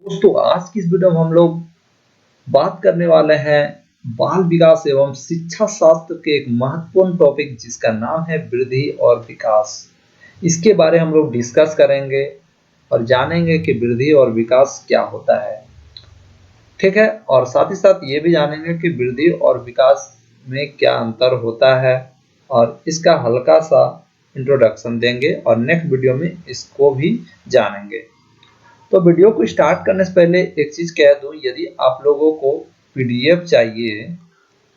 दोस्तों आज की इस वीडियो में हम लोग बात करने वाले हैं बाल विकास एवं शिक्षा शास्त्र के एक महत्वपूर्ण टॉपिक जिसका नाम है वृद्धि और विकास। इसके बारे हम लोग डिस्कस करेंगे और जानेंगे कि वृद्धि और विकास क्या होता है, ठीक है। और साथ ही साथ ये भी जानेंगे कि वृद्धि और विकास में क्या अंतर होता है और इसका हल्का सा इंट्रोडक्शन देंगे और नेक्स्ट वीडियो में इसको भी जानेंगे। तो वीडियो को स्टार्ट करने से पहले एक चीज कह दूं, यदि आप लोगों को पीडीएफ चाहिए,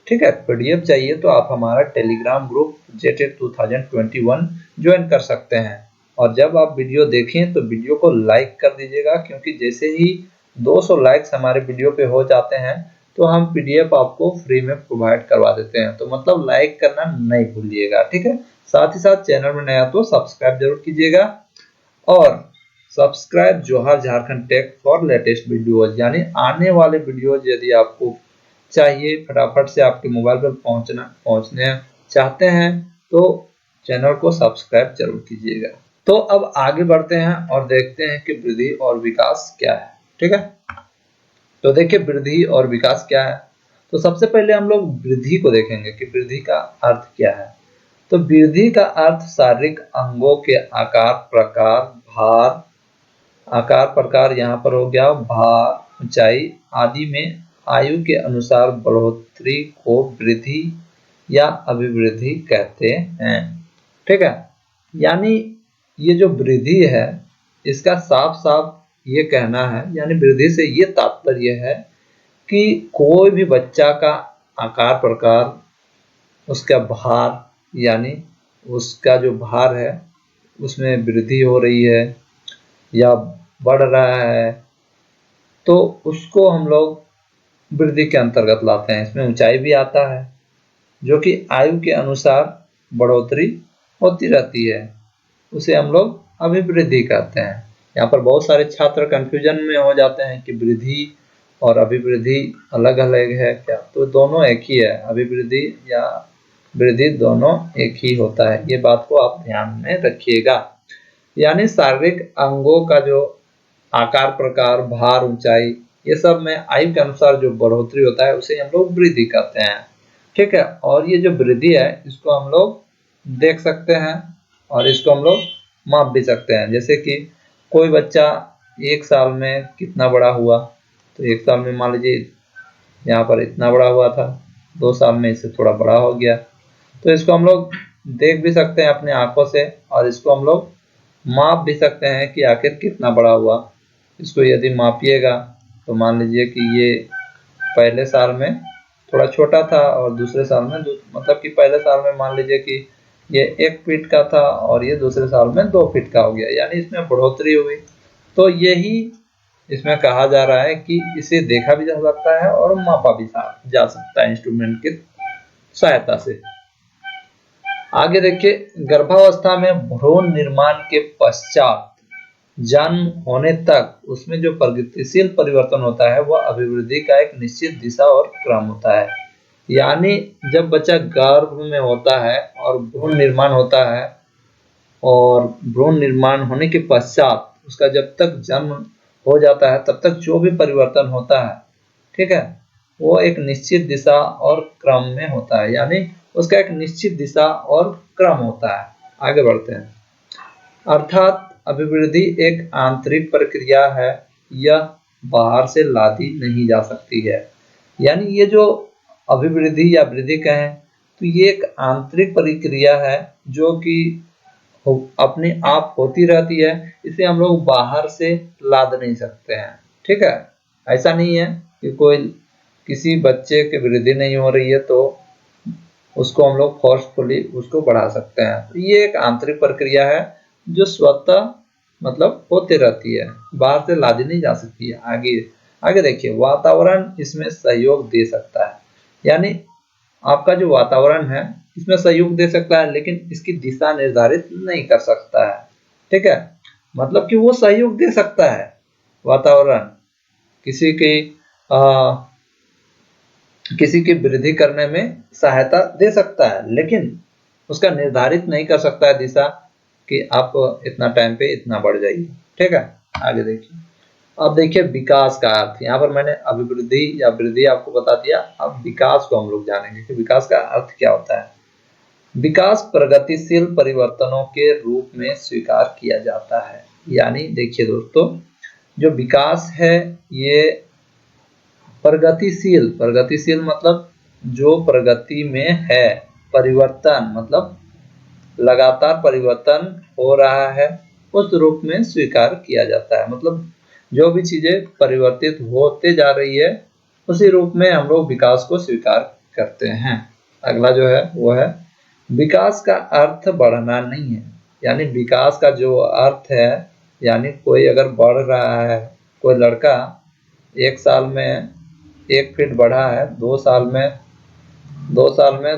ठीक है, पीडीएफ चाहिए तो आप हमारा टेलीग्राम ग्रुप JTET 2021 ज्वाइन कर सकते हैं। और जब आप वीडियो देखें तो वीडियो को लाइक कर दीजिएगा, क्योंकि जैसे ही 200 लाइक्स हमारे वीडियो पे हो जाते हैं तो हम पीडीएफ आपको फ्री में प्रोवाइड करवा देते हैं। तो मतलब लाइक करना नहीं भूलिएगा, ठीक है। साथ ही साथ चैनल में नया तो सब्सक्राइब जरूर कीजिएगा और subscribe Johar Jharkhand tech for latest videos, यानी आने वाले वीडियोज यदि आपको चाहिए फटाफट से आपके मोबाइल पर पहुंचने चाहते हैं तो चैनल को सब्सक्राइब जरूर कीजिएगा। तो अब आगे बढ़ते हैं और देखते हैं कि वृद्धि और विकास क्या है, ठीक है। तो देखिए वृद्धि और विकास क्या है। तो सबसे पहले हम लोग वृद्धि को देखेंगे कि वृद्धि का अर्थ क्या है। तो वृद्धि का अर्थ शारीरिक अंगों के आकार प्रकार यहाँ पर हो गया, भार, ऊंचाई आदि में आयु के अनुसार बढ़ोतरी को वृद्धि या अभिवृद्धि कहते हैं, ठीक है। यानी ये जो वृद्धि है इसका साफ साफ ये कहना है, यानी वृद्धि से ये तात्पर्य है कि कोई भी बच्चा का आकार प्रकार, उसका भार, यानी उसका जो भार है उसमें वृद्धि हो रही है या बढ़ रहा है तो उसको हम लोग वृद्धि के अंतर्गत लाते हैं। इसमें ऊंचाई भी आता है जो कि आयु के अनुसार बढ़ोतरी होती रहती है, उसे हम लोग अभिवृद्धि कहते हैं। यहाँ पर बहुत सारे छात्र कंफ्यूजन में हो जाते हैं कि वृद्धि और अभिवृद्धि अलग अलग है क्या, तो दोनों एक ही है। अभिवृद्धि या वृद्धि दोनों एक ही होता है, ये बात को आप ध्यान में रखिएगा। यानी शारीरिक अंगों का जो आकार प्रकार, भार, ऊंचाई, ये सब में आयु के अनुसार जो बढ़ोतरी होता है उसे हम लोग वृद्धि कहते हैं, ठीक है। और ये जो वृद्धि है इसको हम लोग देख सकते हैं और इसको हम लोग माप भी सकते हैं। जैसे कि कोई बच्चा 1 साल में कितना बड़ा हुआ, तो 1 साल में मान लीजिए यहाँ पर इतना बड़ा हुआ था, 2 साल में इससे थोड़ा बड़ा हो गया, तो इसको हम लोग देख भी सकते हैं अपने आंखों से और इसको हम लोग माप भी सकते हैं कि आखिर कितना बड़ा हुआ। इसको यदि मापिएगा तो मान लीजिए कि ये पहले साल में थोड़ा छोटा था और दूसरे साल में मतलब कि पहले साल में मान लीजिए कि ये 1 फीट का था और ये दूसरे साल में 2 फीट का हो गया, यानी इसमें बढ़ोतरी हुई। तो यही इसमें कहा जा रहा है कि इसे देखा भी जा सकता है और मापा भी जा सकता है इंस्ट्रूमेंट की सहायता से। आगे देखिए, गर्भावस्था में भ्रूण निर्माण के पश्चात जन्म होने तक उसमें जो प्रगतिशील परिवर्तन होता है वह अभिवृद्धि का एक निश्चित दिशा और क्रम होता है। यानी जब बच्चा गर्भ में होता है और भ्रूण निर्माण होता है और भ्रूण निर्माण होने के पश्चात उसका जब तक जन्म हो जाता है तब तक जो भी परिवर्तन होता है, ठीक है, वो एक निश्चित दिशा और क्रम में होता है। यानी उसका एक निश्चित दिशा और क्रम होता है। आगे बढ़ते हैं। अर्थात अभिवृद्धि एक आंतरिक प्रक्रिया है, यह बाहर से लादी नहीं जा सकती है। यानी ये जो अभिवृद्धि या वृद्धि कहें तो ये एक आंतरिक प्रक्रिया है जो कि अपने आप होती रहती है, इसे हम लोग बाहर से लाद नहीं सकते हैं, ठीक है। ऐसा नहीं है कि कोई किसी बच्चे की वृद्धि नहीं हो रही है तो उसको हम लोग फोर्सफुली उसको बढ़ा सकते हैं। तो ये एक आंतरिक प्रक्रिया है जो स्वतः मतलब होते रहती है, बाहर से लादी नहीं जा सकती है। आगे आगे देखिए, वातावरण इसमें सहयोग दे सकता है। यानी आपका जो वातावरण है इसमें सहयोग दे सकता है लेकिन इसकी दिशा निर्धारित नहीं कर सकता है, ठीक है। मतलब कि वो सहयोग दे सकता है, वातावरण किसी की वृद्धि करने में सहायता दे सकता है लेकिन उसका निर्धारित नहीं कर सकता है दिशा कि आप इतना टाइम पे इतना बढ़ जाइए, ठीक है। आगे देखिए, अब देखिए विकास का अर्थ, यहाँ पर मैंने अभिवृद्धि या वृद्धि आपको बता दिया। अब विकास को हम लोग जानेंगे कि विकास का अर्थ क्या होता है। विकास प्रगतिशील परिवर्तनों के रूप में स्वीकार किया जाता है। यानी देखिए दोस्तों, जो विकास है ये प्रगतिशील, प्रगतिशील मतलब जो प्रगति में है, परिवर्तन मतलब लगातार परिवर्तन हो रहा है, उस रूप में स्वीकार किया जाता है। मतलब जो भी चीजें परिवर्तित होते जा रही है, उसी रूप में हम लोग विकास को स्वीकार करते हैं। अगला जो है वो है विकास का अर्थ बढ़ना नहीं है। यानी विकास का जो अर्थ है, यानी कोई अगर बढ़ रहा है, कोई लड़का 1 साल में 1 फीट बढ़ा है, 2 साल में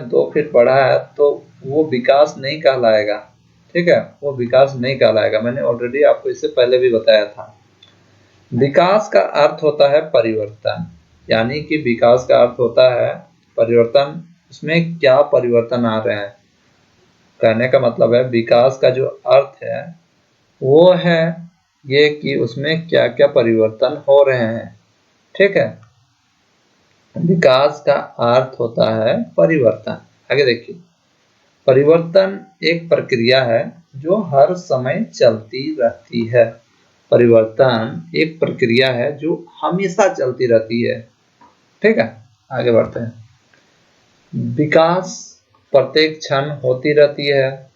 2 फीट बढ़ा है, तो वो विकास नहीं कहलाएगा। ठीक है, वो विकास नहीं कहलाएगा। मैंने ऑलरेडी आपको इससे पहले भी बताया था। विकास का अर्थ होता है परिवर्तन। यानी कि विकास का अर्थ होता है परिवर्तन। उसमें क्या परिवर्तन आ रहे हैं, कहने का मतलब है विकास का जो अर्थ है वो है ये कि उसमें क्या क्या परिवर्तन हो रहे हैं। ठीक है, विकास का अर्थ होता है परिवर्तन। आगे देखिए, परिवर्तन एक प्रक्रिया है जो हर समय चलती रहती है। परिवर्तन एक प्रक्रिया है जो हमेशा चलती रहती है। ठीक है, आगे बढ़ते हैं। विकास प्रत्येक क्षण होती रहती है।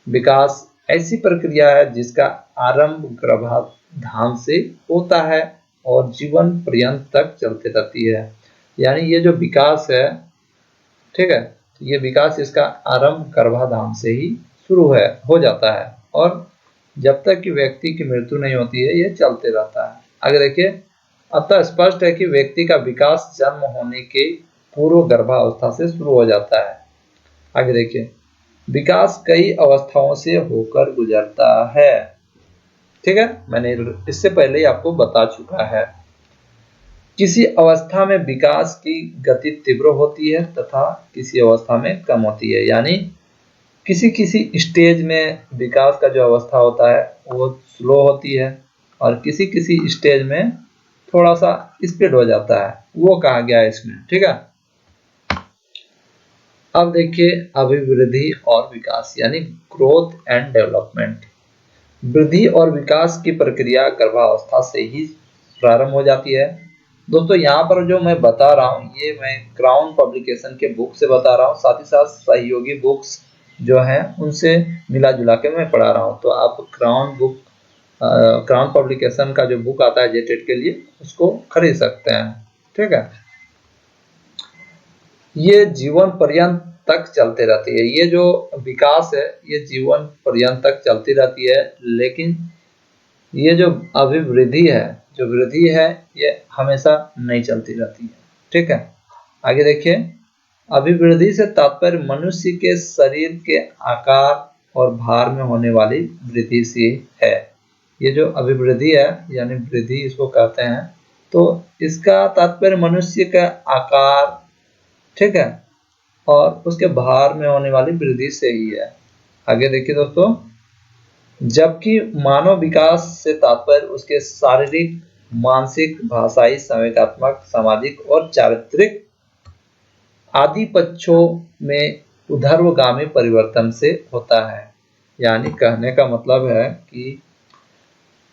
विकास ऐसी प्रक्रिया है जिसका आरंभ गर्भाधान से होता है और जीवन पर्यंत तक चलती रहती है। यानी ये जो विकास है, ठीक है, ये विकास इसका आरंभ गर्भाधान से ही शुरू हो जाता है और जब तक कि व्यक्ति की मृत्यु नहीं होती है ये चलते रहता है। आगे देखिए, अतः स्पष्ट है कि व्यक्ति का विकास जन्म होने के पूर्व गर्भावस्था से शुरू हो जाता है। आगे देखिए, विकास कई अवस्थाओं से होकर गुजरता है। ठीक है, मैंने इससे पहले ही आपको बता चुका है। किसी अवस्था में विकास की गति तीव्र होती है तथा किसी अवस्था में कम होती है। यानी किसी किसी स्टेज में विकास का जो अवस्था होता है वो स्लो होती है और किसी किसी स्टेज में थोड़ा सा स्पीड हो जाता है, वो कहा गया है इसमें। ठीक है, अब देखिए अभिवृद्धि और विकास यानी ग्रोथ एंड डेवलपमेंट। वृद्धि और विकास की प्रक्रिया गर्भावस्था से ही प्रारंभ हो जाती है। दोस्तों यहाँ पर जो मैं बता रहा हूँ ये मैं क्राउन पब्लिकेशन के बुक से बता रहा हूँ, साथ ही साथ सहयोगी बुक्स जो हैं उनसे मिला जुला के मैं पढ़ा रहा हूँ। तो आप क्राउन पब्लिकेशन का जो बुक आता है जेटेट के लिए, उसको खरीद सकते हैं। ठीक है, ये जीवन पर्यंत तक चलते रहती है। ये जो विकास है ये जीवन पर्यंत तक चलती रहती है, लेकिन ये जो अभिवृद्धि है, जो वृद्धि है, ये हमेशा नहीं चलती रहती है। ठीक है, आगे देखिए, अभिवृद्धि से तात्पर्य मनुष्य के शरीर के आकार और भार में होने वाली वृद्धि से है। ये जो अभिवृद्धि है यानी वृद्धि इसको कहते हैं, तो इसका तात्पर्य मनुष्य का आकार, ठीक है, और उसके भार में होने वाली वृद्धि से ही है। आगे देखिए दोस्तों, जबकि मानव विकास से तात्पर्य उसके शारीरिक, मानसिक, भाषाई, संवेगात्मक, सामाजिक और चारित्रिक आदि पक्षों में ऊर्ध्वगामी परिवर्तन से होता है। यानी कहने का मतलब है कि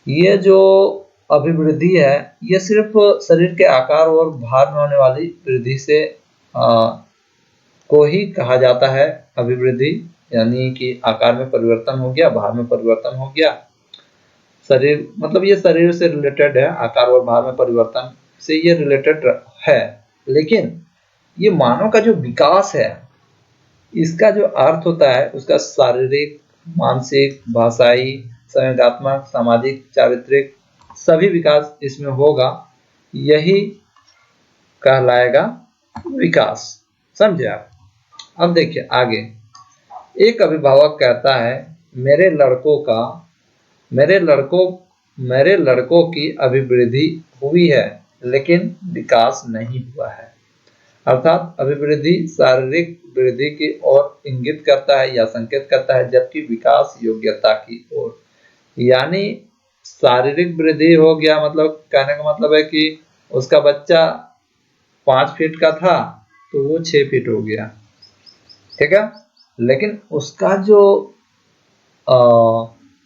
ये जो अभिवृद्धि है ये सिर्फ शरीर के आकार और भार में होने वाली वृद्धि से को ही कहा जाता है अभिवृद्धि। यानी कि आकार में परिवर्तन हो गया, भार में परिवर्तन हो गया, शरीर मतलब ये शरीर से रिलेटेड है, आकार और भार में परिवर्तन से ये रिलेटेड है। लेकिन ये मानव का जो विकास है इसका जो अर्थ होता है उसका शारीरिक, मानसिक, भाषाई, संवेगात्मक, सामाजिक, चारित्रिक सभी विकास इसमें होगा, यही कहलाएगा विकास। समझे आप? अब देखिए आगे, एक अभिभावक कहता है मेरे लड़कों की अभिवृद्धि हुई है लेकिन विकास नहीं हुआ है। अर्थात अभिवृद्धि शारीरिक वृद्धि की ओर इंगित करता है या संकेत करता है, जबकि विकास योग्यता की ओर। यानी शारीरिक वृद्धि हो गया, मतलब कहने का मतलब है कि उसका बच्चा 5 फीट का था तो वो 6 फीट हो गया, ठीक है। लेकिन उसका जो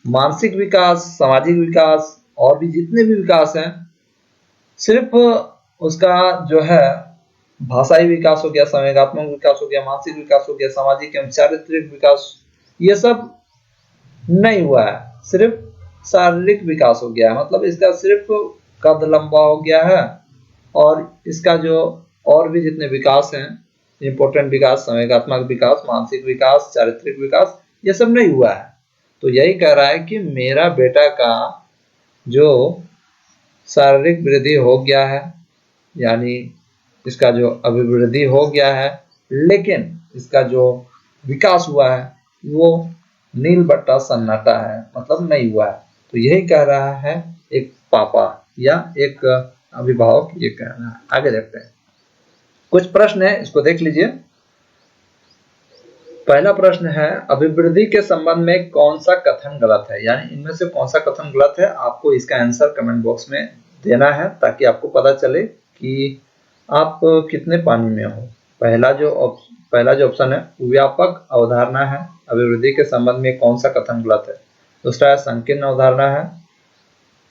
मानसिक विकास, सामाजिक विकास और भी जितने भी विकास हैं, सिर्फ उसका जो है भाषाई विकास हो गया, संवेगात्मक विकास हो गया, मानसिक विकास हो गया, सामाजिक एवं चारित्रिक विकास, ये सब नहीं हुआ है, सिर्फ शारीरिक विकास हो गया है। मतलब इसका सिर्फ कद लंबा हो गया है और इसका जो और भी जितने विकास हैं, इंपॉर्टेंट विकास, संवेगात्मक विकास, मानसिक विकास, चारित्रिक विकास, ये सब नहीं हुआ है। तो यही कह रहा है कि मेरा बेटा का जो शारीरिक वृद्धि हो गया है, यानी इसका जो अभिवृद्धि हो गया है, लेकिन इसका जो विकास हुआ है वो नील बट्टा सन्नाटा है, मतलब नहीं हुआ है। तो यही कह रहा है एक पापा या एक अभिभावक, ये कह रहा है। आगे देखते हैं, कुछ प्रश्न है, इसको देख लीजिए। पहला प्रश्न है, अभिवृद्धि के संबंध में कौन सा कथन गलत है, यानी इनमें से कौन सा कथन गलत है, आपको इसका आंसर कमेंट बॉक्स में देना है ताकि आपको पता चले कि आप कितने पानी में हो। पहला जो ऑप्शन है, व्यापक अवधारणा है, अभिवृद्धि के संबंध में कौन सा कथन गलत है। दूसरा है, संकीर्ण अवधारणा है,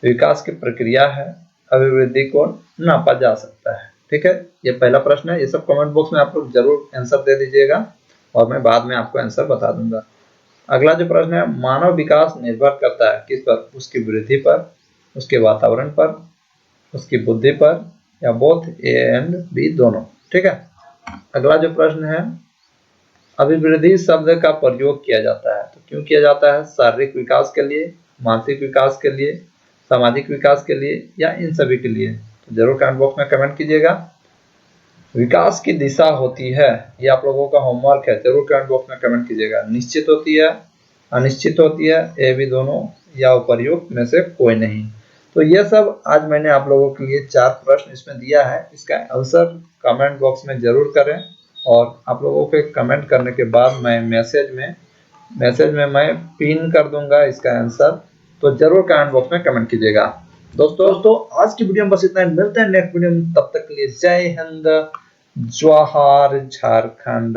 विकास की प्रक्रिया है, अभिवृद्धि को नापा जा सकता है। ठीक है, ये पहला प्रश्न है। ये सब कमेंट बॉक्स में आप लोग जरूर आंसर दे दीजिएगा और मैं बाद में आपको आंसर बता दूंगा। अगला जो प्रश्न है, मानव विकास निर्भर करता है किस पर, उसकी वृद्धि पर, उसके वातावरण पर, उसकी बुद्धि पर, या बोथ ए एंड बी दोनों। ठीक है। अगला जो प्रश्न है, अभिवृद्धि शब्द का प्रयोग किया जाता है तो क्यों किया जाता है, शारीरिक विकास के लिए, मानसिक विकास के लिए, सामाजिक विकास के लिए, या इन सभी के लिए। तो जरूर कमेंट बॉक्स में कमेंट कीजिएगा। विकास की दिशा होती है, ये आप लोगों का होमवर्क है, जरूर कमेंट बॉक्स में कमेंट कीजिएगा। निश्चित होती है, अनिश्चित होती है, ए बी दोनों, या उपर्युक्त में से कोई नहीं। तो ये सब आज मैंने आप लोगों के लिए 4 प्रश्न इसमें दिया है, इसका आंसर कमेंट बॉक्स में जरूर करें और आप लोगों के कमेंट करने के बाद मैं मैसेज में मैं पिन कर दूंगा इसका आंसर। तो जरूर कमेंट बॉक्स में कमेंट कीजिएगा। दोस्तों आज की वीडियो में बस इतना ही, मिलते हैं नेक्स्ट वीडियो में, तब तक के लिए जय हिंद, जवाहर झारखंड।